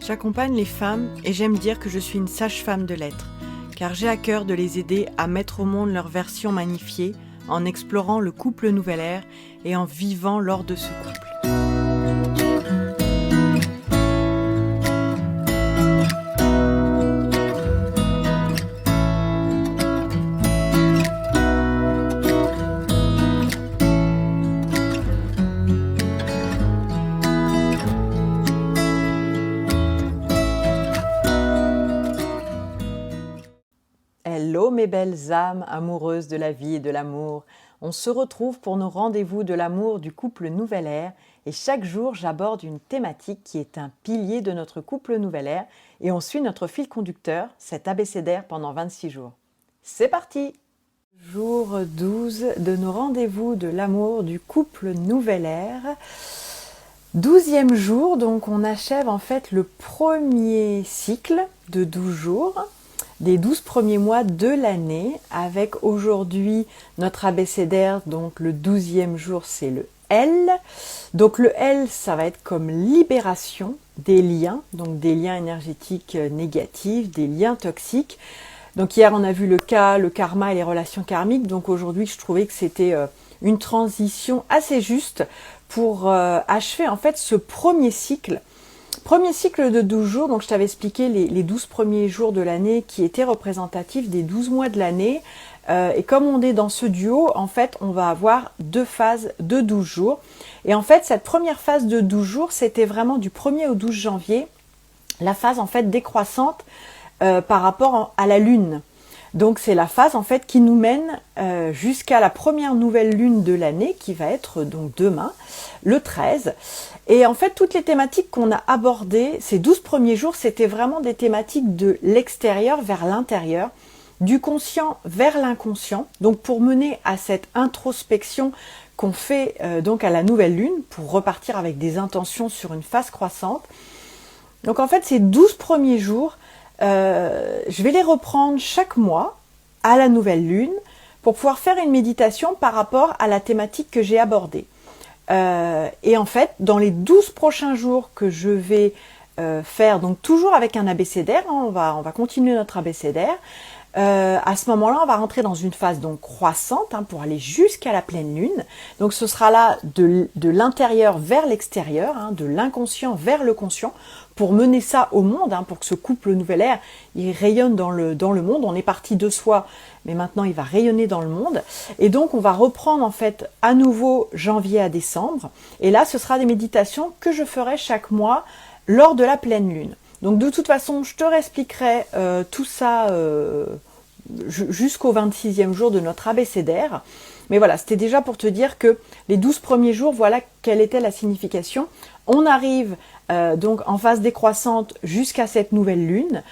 J'accompagne les femmes et j'aime dire que je suis une sage-femme de l'être, car j'ai à cœur de les aider à mettre au monde leur version magnifiée en explorant le couple nouvelle ère et en vivant lors de ce couple. Hello mes belles âmes amoureuses de la vie et de l'amour. On se retrouve pour nos rendez-vous de l'amour du couple nouvelle ère et chaque jour j'aborde une thématique qui est un pilier de notre couple nouvelle ère et on suit notre fil conducteur, cet abécédaire pendant 26 jours. C'est parti! Jour 12 de nos rendez-vous de l'amour du couple nouvelle ère. 12e jour, donc on achève en fait le premier cycle de 12 jours. Des 12 premiers mois de l'année, avec aujourd'hui notre abécédaire, donc le 12e jour, c'est le L. Donc le L, ça va être comme libération des liens, donc des liens énergétiques négatifs, des liens toxiques. Donc hier, on a vu le K, le karma et les relations karmiques. Donc aujourd'hui, je trouvais que c'était une transition assez juste pour achever en fait ce premier cycle. Premier cycle de 12 jours, donc je t'avais expliqué les 12 premiers jours de l'année qui étaient représentatifs des 12 mois de l'année. Et comme on est dans ce duo, en fait, on va avoir deux phases de 12 jours. Et en fait, cette première phase de 12 jours, c'était vraiment du 1er au 12 janvier, la phase en fait décroissante par rapport à la Lune. Donc c'est la phase en fait qui nous mène jusqu'à la première nouvelle lune de l'année qui va être donc demain, le 13. Et en fait toutes les thématiques qu'on a abordées ces 12 premiers jours, c'était vraiment des thématiques de l'extérieur vers l'intérieur, du conscient vers l'inconscient. Donc pour mener à cette introspection qu'on fait donc à la nouvelle lune, pour repartir avec des intentions sur une phase croissante. Donc en fait ces 12 premiers jours, je vais les reprendre chaque mois à la nouvelle lune pour pouvoir faire une méditation par rapport à la thématique que j'ai abordée. Et en fait, dans les 12 prochains jours que je vais faire, donc toujours avec un abécédaire, hein, on va continuer notre abécédaire. À ce moment-là, on va rentrer dans une phase donc croissante pour aller jusqu'à la pleine lune. Donc ce sera là de l'intérieur vers l'extérieur, de l'inconscient vers le conscient, pour mener ça au monde, pour que ce couple nouvelle ère, il rayonne dans le monde. On est parti de soi, mais maintenant il va rayonner dans le monde. Et donc on va reprendre en fait à nouveau janvier à décembre. Et là, ce sera des méditations que je ferai chaque mois lors de la pleine lune. Donc de toute façon, je te réexpliquerai tout ça jusqu'au 26e jour de notre abécédaire. Mais voilà, c'était déjà pour te dire que les 12 premiers jours, voilà quelle était la signification. On arrive donc en phase décroissante jusqu'à cette nouvelle lune,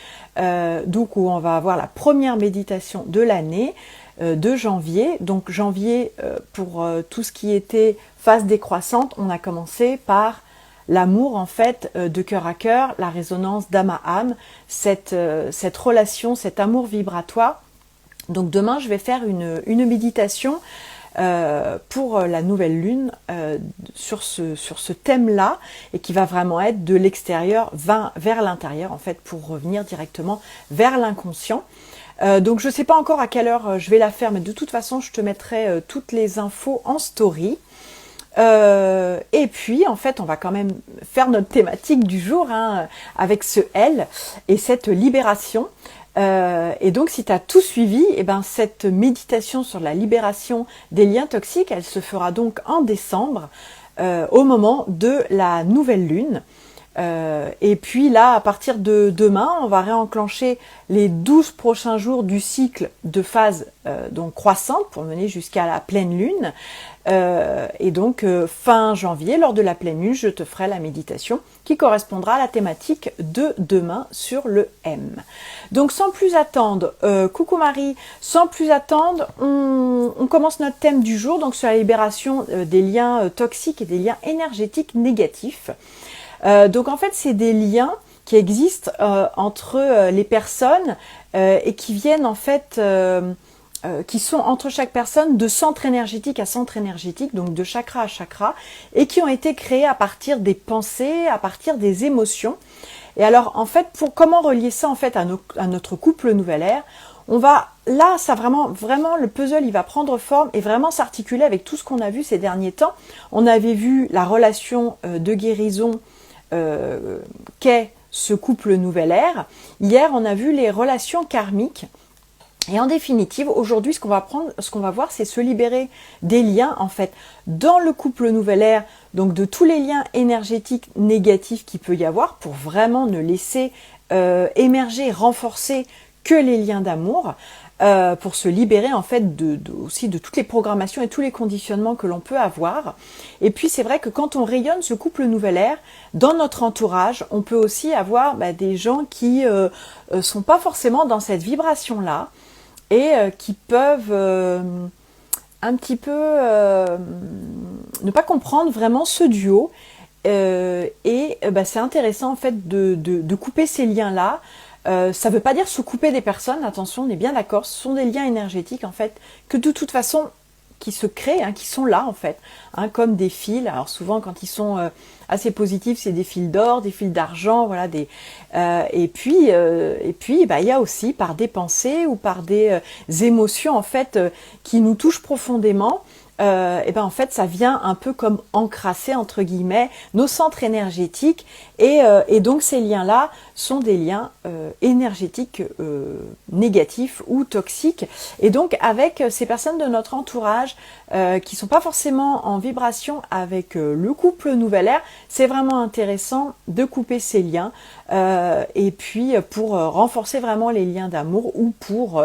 donc où on va avoir la première méditation de l'année de janvier. Donc janvier, pour tout ce qui était phase décroissante, on a commencé par l'amour en fait de cœur à cœur, la résonance d'âme à âme, cette relation, cet amour vibratoire. Donc demain je vais faire une méditation pour la nouvelle lune sur ce thème-là et qui va vraiment être de l'extérieur vers l'intérieur en fait pour revenir directement vers l'inconscient. Donc je ne sais pas encore à quelle heure je vais la faire, mais de toute façon je te mettrai toutes les infos en story. Et puis en fait on va quand même faire notre thématique du jour avec ce L et cette libération. Et donc si tu as tout suivi, cette méditation sur la libération des liens toxiques, elle se fera donc en décembre au moment de la nouvelle lune. Et puis là, à partir de demain, on va réenclencher les 12 prochains jours du cycle de phase donc croissante pour mener jusqu'à la pleine lune. Et donc fin janvier, lors de la pleine lune, je te ferai la méditation qui correspondra à la thématique de demain sur le M. Donc sans plus attendre, coucou Marie, sans plus attendre, on commence notre thème du jour, donc sur la libération des liens toxiques et des liens énergétiques négatifs. Donc en fait, c'est des liens qui existent entre les personnes et qui viennent en fait qui sont entre chaque personne de centre énergétique à centre énergétique, donc de chakra à chakra, et qui ont été créés à partir des pensées, à partir des émotions. Et alors, en fait, pour comment relier ça en fait à notre couple nouvelle ère, on va là, ça vraiment le puzzle, il va prendre forme et vraiment s'articuler avec tout ce qu'on a vu ces derniers temps. On avait vu la relation de guérison qu'est ce couple nouvelle ère. Hier, on a vu les relations karmiques. Et en définitive, aujourd'hui, ce qu'on va voir, c'est se libérer des liens, en fait, dans le couple nouvelle ère, donc de tous les liens énergétiques négatifs qu'il peut y avoir, pour vraiment ne laisser émerger, renforcer que les liens d'amour, pour se libérer, en fait, aussi de toutes les programmations et tous les conditionnements que l'on peut avoir. Et puis, c'est vrai que quand on rayonne ce couple nouvelle ère, dans notre entourage, on peut aussi avoir des gens qui sont pas forcément dans cette vibration-là, et qui peuvent un petit peu ne pas comprendre vraiment ce duo. C'est intéressant en fait de couper ces liens-là. Ça ne veut pas dire se couper des personnes, attention, on est bien d'accord, ce sont des liens énergétiques en fait, que de toute façon qui se créent, qui sont là en fait, comme des fils. Alors souvent quand ils sont assez positifs, c'est des fils d'or, des fils d'argent, voilà. Et puis il y a aussi par des pensées ou par des émotions en fait qui nous touchent profondément. En fait ça vient un peu comme encrasser entre guillemets nos centres énergétiques et donc ces liens-là sont des liens énergétiques négatifs ou toxiques, et donc avec ces personnes de notre entourage qui sont pas forcément en vibration avec le couple nouvelle ère, c'est vraiment intéressant de couper ces liens et puis pour renforcer vraiment les liens d'amour ou pour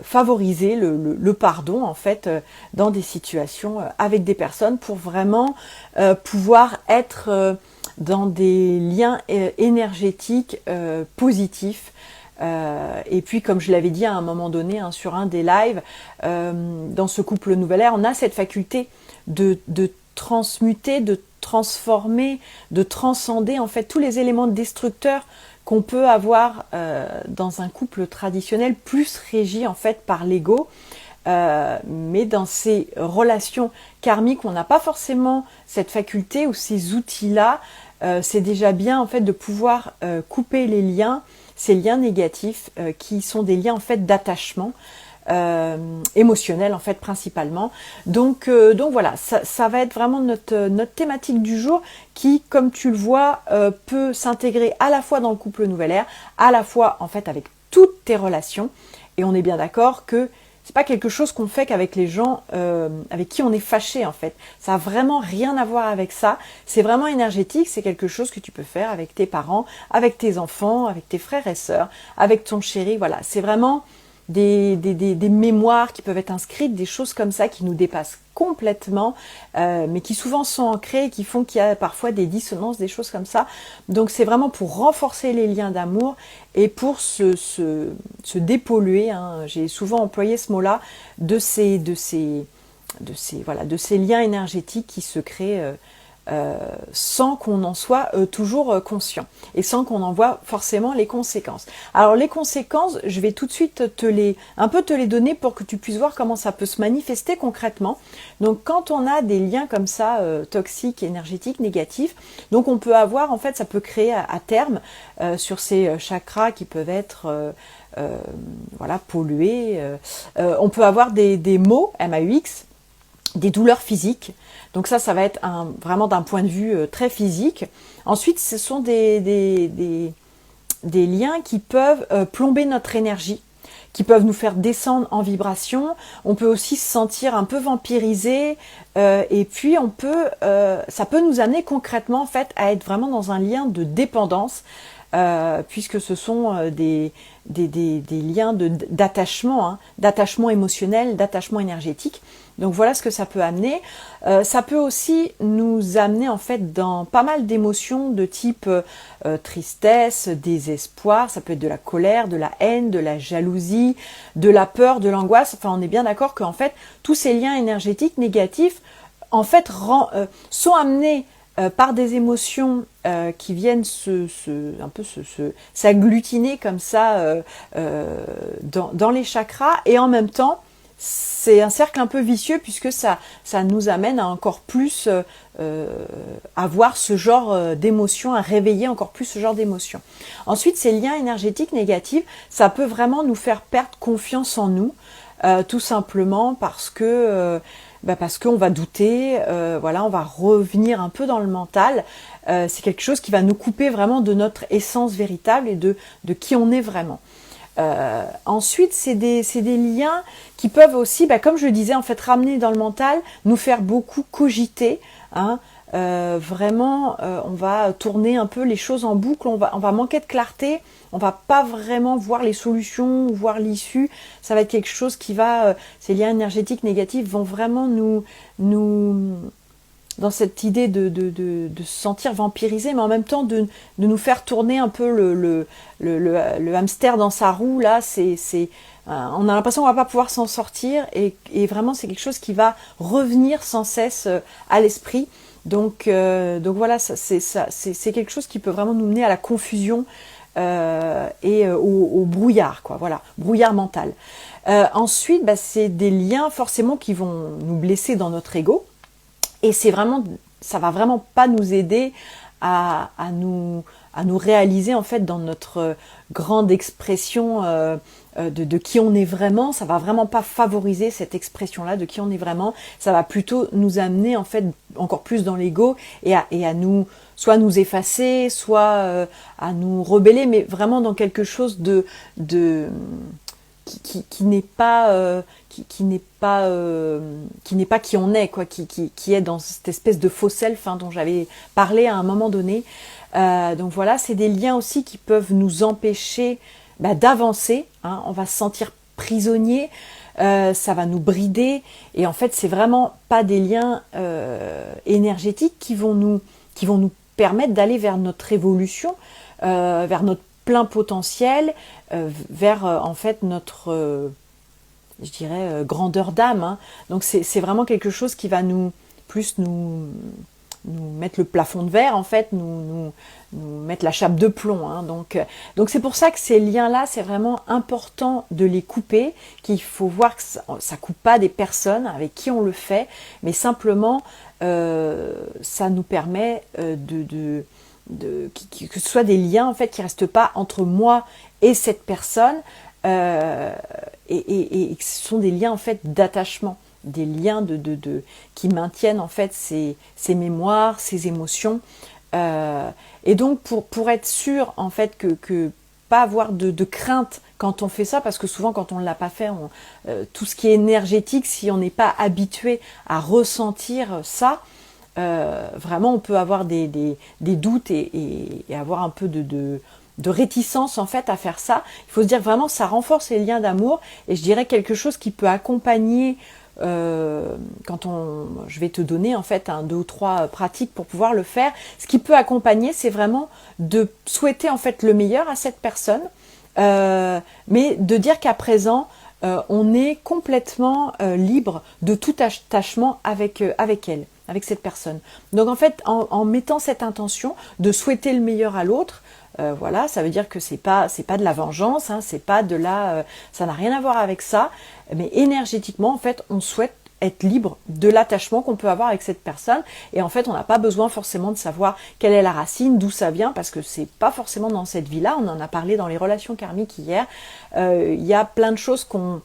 favoriser le pardon en fait dans des situations avec des personnes, pour vraiment pouvoir être dans des liens énergétiques positifs. Et puis comme je l'avais dit à un moment donné sur un des lives, dans ce couple nouvelle ère, on a cette faculté de transmuter, de transformer, de transcender en fait tous les éléments destructeurs qu'on peut avoir dans un couple traditionnel, plus régi en fait par l'ego. Mais dans ces relations karmiques, on n'a pas forcément cette faculté ou ces outils-là. C'est déjà bien en fait de pouvoir couper les liens, ces liens négatifs qui sont des liens en fait d'attachement émotionnel en fait principalement. Donc voilà, ça va être vraiment notre thématique du jour qui, comme tu le vois, peut s'intégrer à la fois dans le couple nouvelle ère, à la fois en fait avec toutes tes relations. Et on est bien d'accord que c'est pas quelque chose qu'on fait qu'avec les gens avec qui on est fâché en fait. Ça a vraiment rien à voir avec ça. C'est vraiment énergétique, c'est quelque chose que tu peux faire avec tes parents, avec tes enfants, avec tes frères et sœurs, avec ton chéri. Voilà, c'est vraiment des mémoires qui peuvent être inscrites, des choses comme ça qui nous dépassent complètement, mais qui souvent sont ancrées, qui font qu'il y a parfois des dissonances, des choses comme ça. Donc c'est vraiment pour renforcer les liens d'amour et pour se dépolluer. J'ai souvent employé ce mot-là de ces liens énergétiques qui se créent sans qu'on en soit toujours conscient et sans qu'on en voit forcément les conséquences. Alors les conséquences, je vais tout de suite te les donner pour que tu puisses voir comment ça peut se manifester concrètement. Donc quand on a des liens comme ça toxiques, énergétiques, négatifs, donc on peut avoir, en fait ça peut créer à terme sur ces chakras qui peuvent être pollués, on peut avoir des maux, MAUX, des douleurs physiques. Donc ça va être vraiment d'un point de vue très physique. Ensuite, ce sont des liens qui peuvent plomber notre énergie, qui peuvent nous faire descendre en vibration. On peut aussi se sentir un peu vampirisé, et puis ça peut nous amener concrètement en fait à être vraiment dans un lien de dépendance, puisque ce sont des liens d'attachement, d'attachement émotionnel, d'attachement énergétique. Donc voilà ce que ça peut amener. Ça peut aussi nous amener en fait dans pas mal d'émotions de type tristesse, désespoir. Ça peut être de la colère, de la haine, de la jalousie, de la peur, de l'angoisse. Enfin, on est bien d'accord qu'en fait tous ces liens énergétiques négatifs en fait sont amenés par des émotions qui viennent s'agglutiner comme ça dans les chakras, et en même temps c'est un cercle un peu vicieux puisque ça nous amène à encore plus avoir ce genre d'émotion, à réveiller encore plus ce genre d'émotion. Ensuite, ces liens énergétiques négatifs, ça peut vraiment nous faire perdre confiance en nous, tout simplement parce qu'on va douter, voilà, on va revenir un peu dans le mental. C'est quelque chose qui va nous couper vraiment de notre essence véritable et de qui on est vraiment. Ensuite, c'est des liens qui peuvent aussi, comme je le disais, en fait, ramener dans le mental, nous faire beaucoup cogiter. Hein, vraiment, on va tourner un peu les choses en boucle, on va manquer de clarté, on va pas vraiment voir les solutions, voir l'issue. Ça va être quelque chose qui va, ces liens énergétiques négatifs vont vraiment nous dans cette idée de se sentir vampirisé, mais en même temps de nous faire tourner un peu le hamster dans sa roue. Là, on a l'impression qu'on va pas pouvoir s'en sortir, et vraiment c'est quelque chose qui va revenir sans cesse à l'esprit. Donc voilà, c'est quelque chose qui peut vraiment nous mener à la confusion et au brouillard, quoi. Voilà, brouillard mental. Ensuite, c'est des liens forcément qui vont nous blesser dans notre ego. Et ça va vraiment pas nous aider à nous réaliser en fait dans notre grande expression de qui on est vraiment. Ça va vraiment pas favoriser cette expression-là de qui on est vraiment. Ça va plutôt nous amener en fait encore plus dans l'ego et à nous soit nous effacer, soit à nous rebeller, mais vraiment dans quelque chose qui n'est pas qui n'est pas qui on est, quoi, qui est dans cette espèce de faux self, hein, dont j'avais parlé à un moment donné. Donc voilà, c'est des liens aussi qui peuvent nous empêcher d'avancer, hein. On va se sentir prisonnier, ça va nous brider, et en fait c'est vraiment pas des liens énergétiques qui vont nous permettre d'aller vers notre évolution, vers notre plein potentiel, vers en fait notre je dirais grandeur d'âme, hein. Donc c'est vraiment quelque chose qui va nous mettre le plafond de verre, en fait, nous mettre la chape de plomb, hein. Donc c'est pour ça que ces liens-là, c'est vraiment important de les couper, qu'il faut voir que ça coupe pas des personnes avec qui on le fait, mais simplement ça nous permet que ce soit des liens en fait qui restent pas entre moi et cette personne, et que ce sont des liens en fait d'attachement, des liens qui maintiennent en fait ces mémoires, ces émotions, et donc pour être sûr en fait que pas avoir de crainte quand on fait ça, parce que souvent quand on ne l'a pas fait, tout ce qui est énergétique, si on n'est pas habitué à ressentir ça, vraiment on peut avoir des doutes et avoir un peu de réticence en fait à faire ça. Il faut se dire vraiment ça renforce les liens d'amour, et je dirais quelque chose qui peut accompagner je vais te donner en fait 2 ou 3 pratiques pour pouvoir le faire. Ce qui peut accompagner, c'est vraiment de souhaiter en fait le meilleur à cette personne, mais de dire qu'à présent on est complètement libre de tout attachement avec elle, avec cette personne. Donc en fait, en mettant cette intention de souhaiter le meilleur à l'autre, voilà, ça veut dire que c'est pas de la vengeance, hein, c'est pas ça n'a rien à voir avec ça, mais énergétiquement en fait, on souhaite être libre de l'attachement qu'on peut avoir avec cette personne, et en fait on n'a pas besoin forcément de savoir quelle est la racine, d'où ça vient, parce que c'est pas forcément dans cette vie-là. On en a parlé dans les relations karmiques hier. Il y a plein de choses qu'on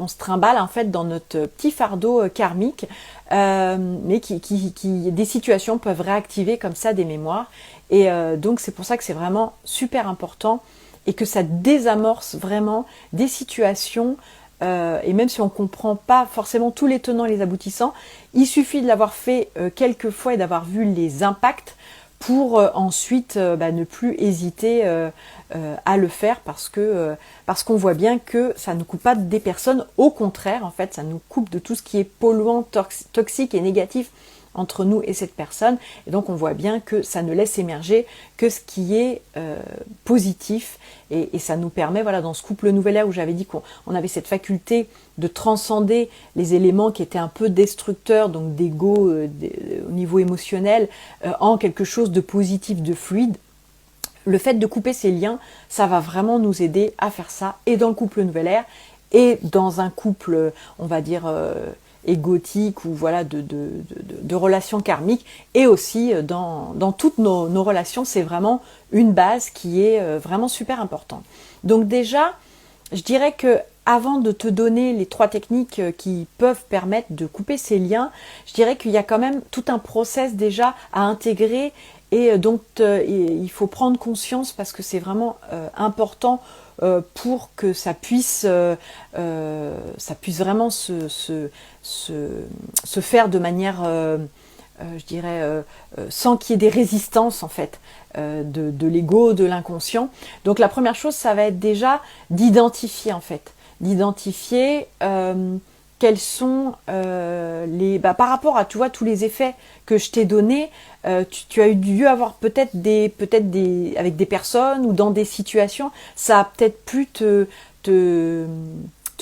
se trimballe en fait dans notre petit fardeau karmique, mais des situations peuvent réactiver comme ça des mémoires, et donc c'est pour ça que c'est vraiment super important, et que ça désamorce vraiment des situations, et même si on ne comprend pas forcément tous les tenants et les aboutissants, il suffit de l'avoir fait quelques fois et d'avoir vu les impacts pour ensuite ne plus hésiter à le faire, parce qu'on voit bien que ça ne coupe pas des personnes, au contraire en fait ça nous coupe de tout ce qui est polluant, toxique et négatif entre nous et cette personne, et donc on voit bien que ça ne laisse émerger que ce qui est positif, et ça nous permet, voilà, dans ce couple nouvel ère où j'avais dit qu'on avait cette faculté de transcender les éléments qui étaient un peu destructeurs, donc d'ego au niveau émotionnel, en quelque chose de positif, de fluide. Le fait de couper ces liens, ça va vraiment nous aider à faire ça, et dans le couple nouvelle ère, et dans un couple, on va dire, égotique ou voilà de relations karmiques, et aussi dans toutes nos relations. C'est vraiment une base qui est vraiment super importante. Donc déjà, je dirais que avant de te donner les 3 techniques qui peuvent permettre de couper ces liens, je dirais qu'il y a quand même tout un process déjà à intégrer, et donc il faut prendre conscience, parce que c'est vraiment important pour que ça puisse vraiment se faire de manière, je dirais, sans qu'il y ait des résistances en fait, de l'ego, de l'inconscient. Donc la première chose, ça va être déjà d'identifier en fait, d'identifier quels sont par rapport à, tu vois, tous les effets que je t'ai donnés, tu as dû avoir peut-être avec des personnes ou dans des situations, ça a peut-être pu te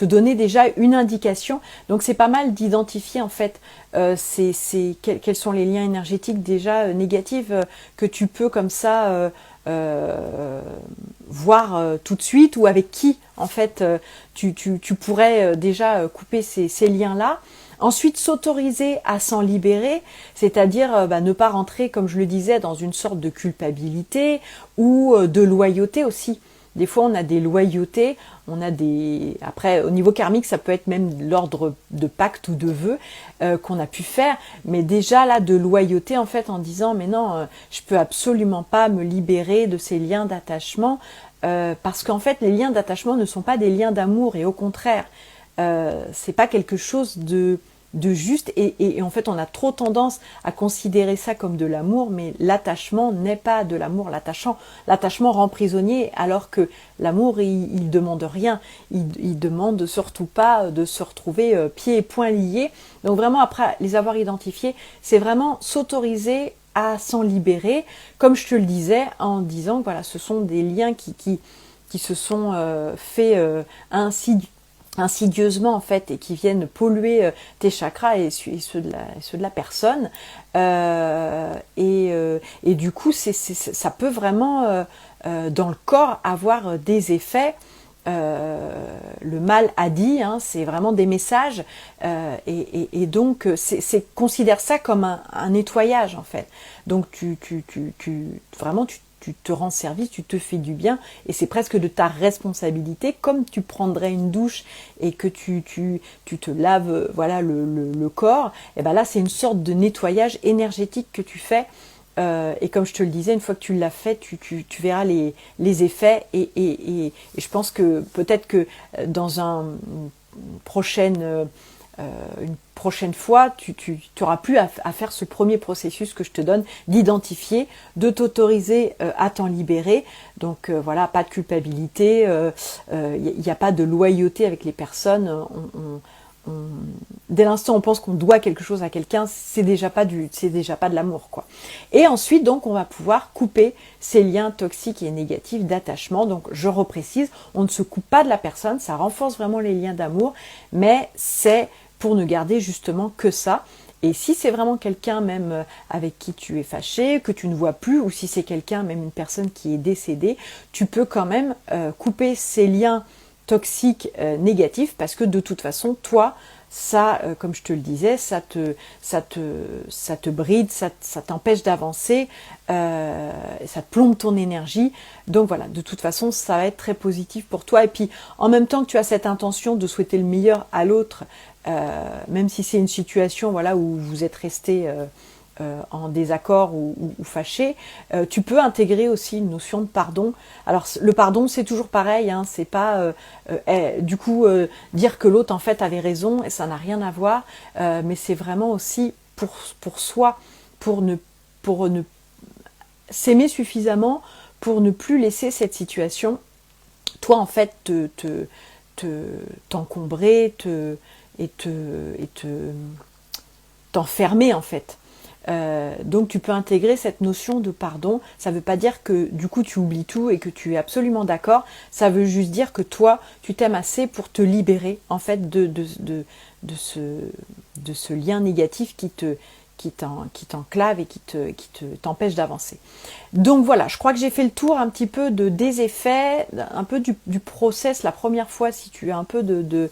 donner déjà une indication. Donc c'est pas mal d'identifier en fait quels sont les liens énergétiques déjà négatifs que tu peux comme ça voir tout de suite, ou avec qui en fait tu pourrais déjà couper ces liens-là. Ensuite, s'autoriser à s'en libérer, c'est-à-dire ne pas rentrer, comme je le disais, dans une sorte de culpabilité ou de loyauté aussi. Des fois, on a des loyautés, Après, au niveau karmique, ça peut être même l'ordre de pacte ou de vœux qu'on a pu faire, mais déjà là, de loyauté, en fait, en disant, mais non, je peux absolument pas me libérer de ces liens d'attachement, parce qu'en fait, les liens d'attachement ne sont pas des liens d'amour, et au contraire, c'est pas quelque chose de juste, et en fait on a trop tendance à considérer ça comme de l'amour, mais l'attachement n'est pas de l'amour. L'attachement rend prisonnier, alors que l'amour il demande rien, il demande surtout pas de se retrouver pieds et poings liés. Donc vraiment, après les avoir identifiés, c'est vraiment s'autoriser à s'en libérer, comme je te le disais, en disant voilà, ce sont des liens qui se sont faits ainsi insidieusement en fait, et qui viennent polluer tes chakras et ceux de la personne, et du coup ça peut vraiment dans le corps avoir des effets. Le mal a dit, hein, c'est vraiment des messages, et donc considère ça comme un nettoyage en fait. Donc vraiment tu te rends service, tu te fais du bien, et c'est presque de ta responsabilité, comme tu prendrais une douche et que tu te laves voilà le corps. Et ben là, c'est une sorte de nettoyage énergétique que tu fais. Et comme je te le disais, une fois que tu l'as fait, tu verras les effets, et je pense que peut-être que dans une prochaine fois, tu n'auras plus à faire ce premier processus que je te donne, d'identifier, de t'autoriser à t'en libérer. Donc voilà, pas de culpabilité, il n'y a pas de loyauté avec les personnes. Dès l'instant où on pense qu'on doit quelque chose à quelqu'un, c'est déjà pas de l'amour, quoi. Et ensuite, donc, on va pouvoir couper ces liens toxiques et négatifs d'attachement. Donc, je reprécise, on ne se coupe pas de la personne, ça renforce vraiment les liens d'amour, mais c'est pour ne garder justement que ça. Et si c'est vraiment quelqu'un même avec qui tu es fâché, que tu ne vois plus, ou si c'est quelqu'un, même une personne qui est décédée, tu peux quand même couper ces liens toxiques négatifs, parce que de toute façon, toi, ça, comme je te le disais, ça te bride, ça t'empêche d'avancer, ça te plombe ton énergie. Donc voilà, de toute façon, ça va être très positif pour toi. Et puis, en même temps que tu as cette intention de souhaiter le meilleur à l'autre, même si c'est une situation voilà, où vous êtes resté en désaccord ou fâché, tu peux intégrer aussi une notion de pardon. Alors le pardon, c'est toujours pareil, hein, c'est pas du coup dire que l'autre en fait avait raison, et ça n'a rien à voir, mais c'est vraiment aussi pour soi, pour ne s'aimer suffisamment pour ne plus laisser cette situation, toi en fait, t'encombrer, t'enfermer en fait. Donc tu peux intégrer cette notion de pardon. Ça ne veut pas dire que du coup tu oublies tout et que tu es absolument d'accord. Ça veut juste dire que toi, tu t'aimes assez pour te libérer en fait de ce lien négatif qui t'enclave et qui t'empêche d'avancer. Donc voilà, je crois que j'ai fait le tour un petit peu des effets, un peu du process la première fois, si tu as un peu de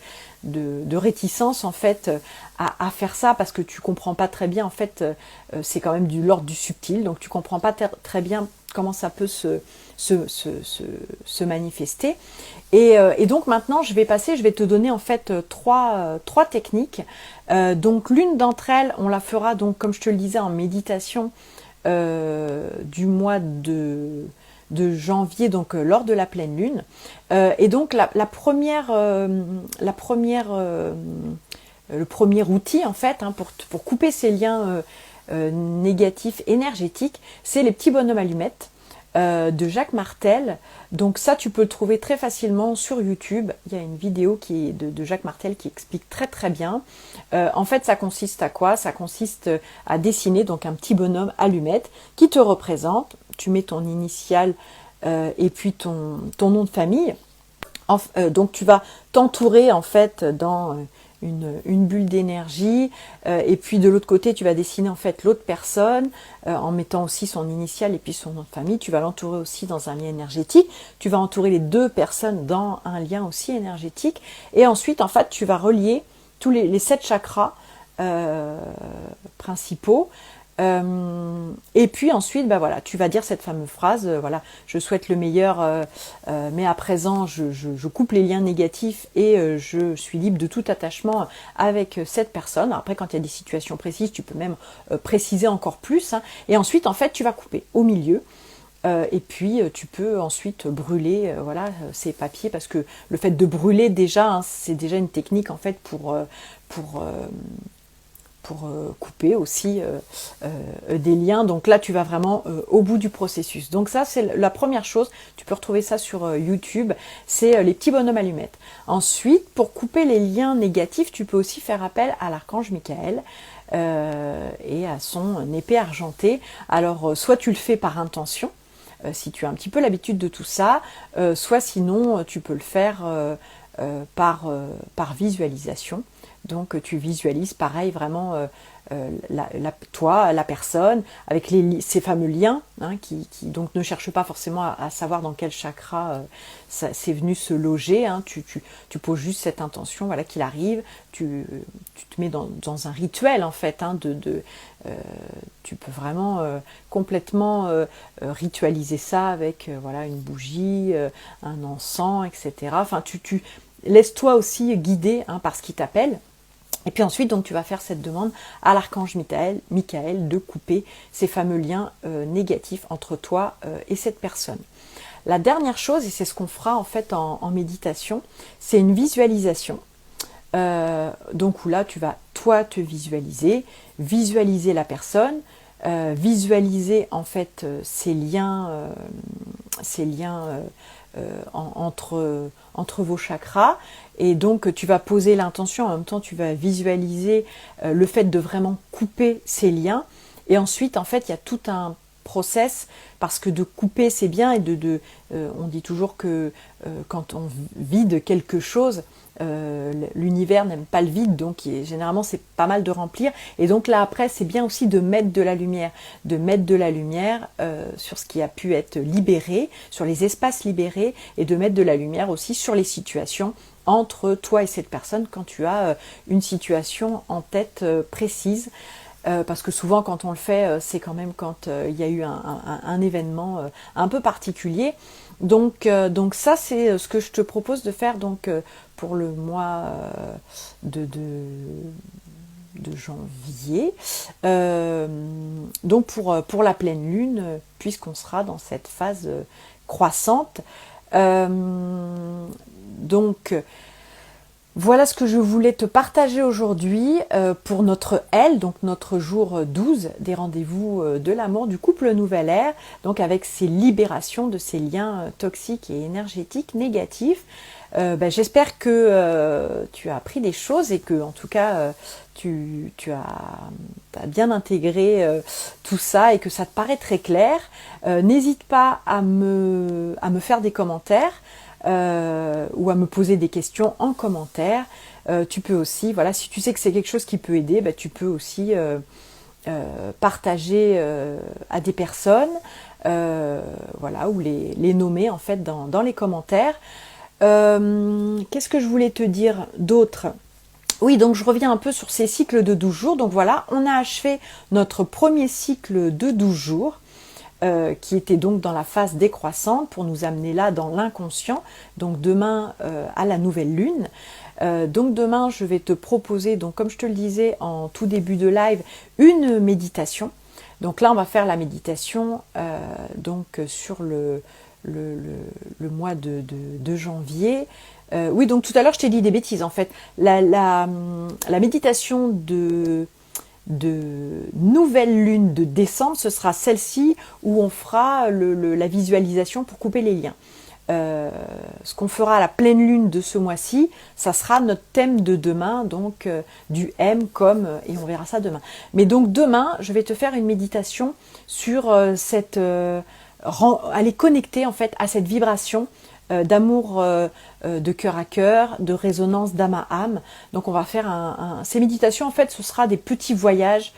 réticence en fait à faire ça, parce que tu comprends pas très bien, en fait c'est quand même de l'ordre du subtil, donc tu comprends pas très bien comment ça peut se manifester. Et donc maintenant je vais te donner en fait trois techniques. Donc l'une d'entre elles, on la fera donc comme je te le disais en méditation du mois de janvier, donc lors de la pleine lune. Et donc le premier outil en fait pour couper ces liens négatifs énergétiques, c'est les petits bonhommes allumettes de Jacques Martel. Donc ça, tu peux le trouver très facilement sur YouTube. Il y a une vidéo de Jacques Martel qui explique très très bien. En fait, ça consiste à quoi? Ça consiste à dessiner donc un petit bonhomme allumette qui te représente. Tu mets ton initiale et puis ton nom de famille. Donc tu vas t'entourer en fait dans une bulle d'énergie, et puis de l'autre côté tu vas dessiner en fait l'autre personne en mettant aussi son initiale et puis son nom de famille. Tu vas l'entourer aussi dans un lien énergétique, tu vas entourer les deux personnes dans un lien aussi énergétique, et ensuite en fait tu vas relier tous les 7 chakras principaux. Et puis ensuite, voilà, tu vas dire cette fameuse phrase, voilà, je souhaite le meilleur, mais à présent, je coupe les liens négatifs et je suis libre de tout attachement avec cette personne. Alors après, quand il y a des situations précises, tu peux même préciser encore plus. Et ensuite, en fait, tu vas couper au milieu. Et puis tu peux ensuite brûler ces papiers, parce que le fait de brûler déjà, c'est déjà une technique en fait pour couper aussi des liens. Donc là, tu vas vraiment au bout du processus. Donc ça, c'est la première chose. Tu peux retrouver ça sur YouTube. C'est les petits bonhommes allumettes. Ensuite, pour couper les liens négatifs, tu peux aussi faire appel à l'archange Michael et à son épée argentée. Alors, soit tu le fais par intention, si tu as un petit peu l'habitude de tout ça, soit sinon, tu peux le faire par visualisation. Donc tu visualises pareil vraiment toi, la personne, avec ces fameux liens, qui donc ne cherche pas forcément à savoir dans quel chakra c'est venu se loger. Tu poses juste cette intention, voilà, qu'il arrive, tu te mets dans un rituel en fait, tu peux vraiment complètement ritualiser ça avec voilà, une bougie, un encens, etc. Enfin, tu laisse-toi aussi guider par ce qui t'appelle. Et puis ensuite, donc, tu vas faire cette demande à l'archange Michael de couper ces fameux liens négatifs entre toi et cette personne. La dernière chose, et c'est ce qu'on fera en fait en méditation, c'est une visualisation. Donc où là, tu vas toi te visualiser la personne, visualiser en fait ces liens entre vos chakras. Et donc tu vas poser l'intention, en même temps tu vas visualiser le fait de vraiment couper ces liens. Et ensuite en fait il y a tout un process, parce que de couper c'est bien, et on dit toujours que quand on vide quelque chose, l'univers n'aime pas le vide, donc généralement c'est pas mal de remplir. Et donc là après c'est bien aussi de mettre de la lumière, sur ce qui a pu être libéré, sur les espaces libérés, et de mettre de la lumière aussi sur les situations entre toi et cette personne quand tu as une situation en tête précise. Parce que souvent quand on le fait, c'est quand même quand il y a eu un événement un peu particulier. Donc ça c'est ce que je te propose de faire pour le mois de janvier. Donc pour la pleine lune, puisqu'on sera dans cette phase croissante. Donc voilà ce que je voulais te partager aujourd'hui pour notre L, donc notre jour 12 des rendez-vous de l'amour du couple nouvelle ère, donc avec ces libérations de ces liens toxiques et énergétiques négatifs. J'espère que tu as appris des choses, et que en tout cas tu as bien intégré tout ça, et que ça te paraît très clair. N'hésite pas à me faire des commentaires, ou à me poser des questions en commentaire. Tu peux aussi, voilà, si tu sais que c'est quelque chose qui peut aider, tu peux aussi partager à des personnes, voilà, ou les nommer en fait dans les commentaires. Qu'est-ce que je voulais te dire d'autre? Oui, donc je reviens un peu sur ces cycles de 12 jours. Donc voilà, on a achevé notre premier cycle de 12 jours, qui était donc dans la phase décroissante pour nous amener là dans l'inconscient. Donc demain à la nouvelle lune. Donc demain, je vais te proposer, donc comme je te le disais en tout début de live, une méditation. Donc là, on va faire la méditation donc sur le mois de janvier. Oui, donc tout à l'heure, je t'ai dit des bêtises en fait. La méditation de nouvelle lune de décembre, ce sera celle-ci où on fera la visualisation pour couper les liens. Ce qu'on fera à la pleine lune de ce mois-ci, ça sera notre thème de demain, donc du M comme, et on verra ça demain. Mais donc demain, je vais te faire une méditation sur aller connecter en fait à cette vibration d'amour de cœur à cœur, de résonance d'âme à âme. Donc on va faire ces méditations, en fait, ce sera des petits voyages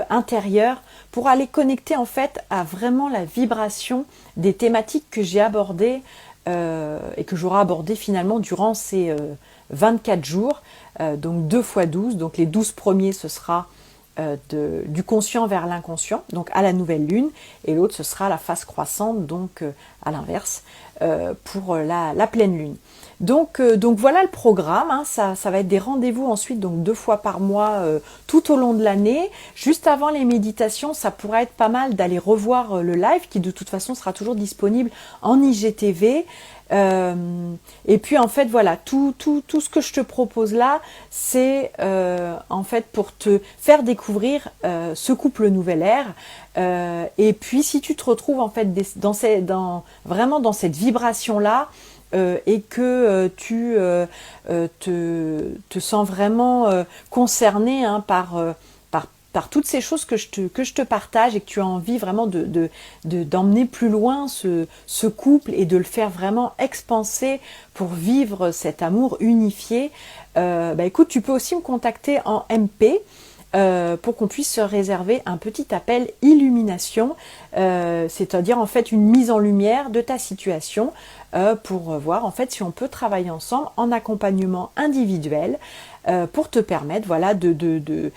intérieurs pour aller connecter en fait à vraiment la vibration des thématiques que j'ai abordées et que j'aurai abordées finalement durant ces 24 jours, donc 2 x 12, donc les 12 premiers ce sera du conscient vers l'inconscient, donc à la nouvelle lune, et l'autre ce sera la phase croissante, donc à l'inverse, pour la pleine lune. Donc voilà le programme, hein, ça va être des rendez-vous ensuite, donc 2 fois par mois tout au long de l'année. Juste avant les méditations, ça pourrait être pas mal d'aller revoir le live qui de toute façon sera toujours disponible en IGTV. Et puis en fait voilà, tout ce que je te propose là, c'est en fait pour te faire découvrir ce couple nouvelle ère. Et puis si tu te retrouves en fait vraiment dans cette vibration là, et que tu te sens vraiment concerné hein, par toutes ces choses que je te partage et que tu as envie vraiment d'emmener plus loin ce couple et de le faire vraiment expanser pour vivre cet amour unifié, écoute, tu peux aussi me contacter en MP pour qu'on puisse se réserver un petit appel illumination, c'est-à-dire en fait une mise en lumière de ta situation pour voir en fait si on peut travailler ensemble en accompagnement individuel pour te permettre voilà de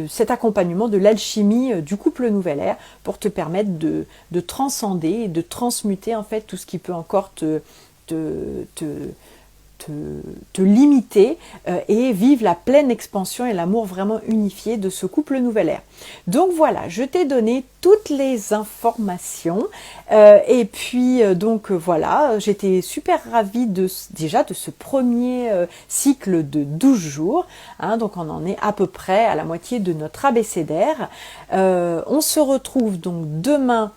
cet accompagnement de l'alchimie du couple nouvelle ère pour te permettre de transcender et de transmuter en fait tout ce qui peut encore te limiter et vivre la pleine expansion et l'amour vraiment unifié de ce couple nouvelle ère. Donc voilà, je t'ai donné toutes les informations et puis donc voilà, j'étais super ravie déjà de ce premier cycle de 12 jours, hein, donc on en est à peu près à la moitié de notre abécédaire. On se retrouve donc demain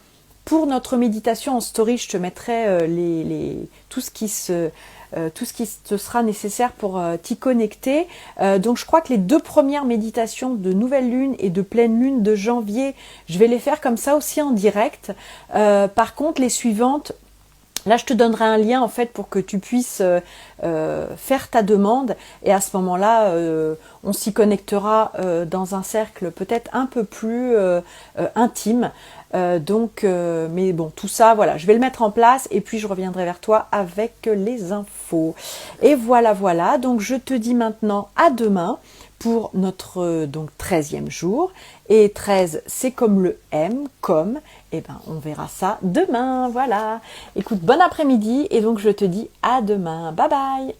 pour notre méditation en story. Je te mettrai tout ce qui te sera nécessaire pour t'y connecter. Donc je crois que les 2 premières méditations de nouvelle lune et de pleine lune de janvier, je vais les faire comme ça aussi en direct. Par contre, les suivantes, là, je te donnerai un lien en fait pour que tu puisses faire ta demande et à ce moment-là, on s'y connectera dans un cercle peut-être un peu plus intime. Mais bon, tout ça, voilà, je vais le mettre en place et puis je reviendrai vers toi avec les infos. Et voilà, donc je te dis maintenant à demain pour notre donc 13e jour. Et 13, c'est comme le M, comme, et ben on verra ça demain, voilà. Écoute, bon après-midi et donc je te dis à demain, bye bye.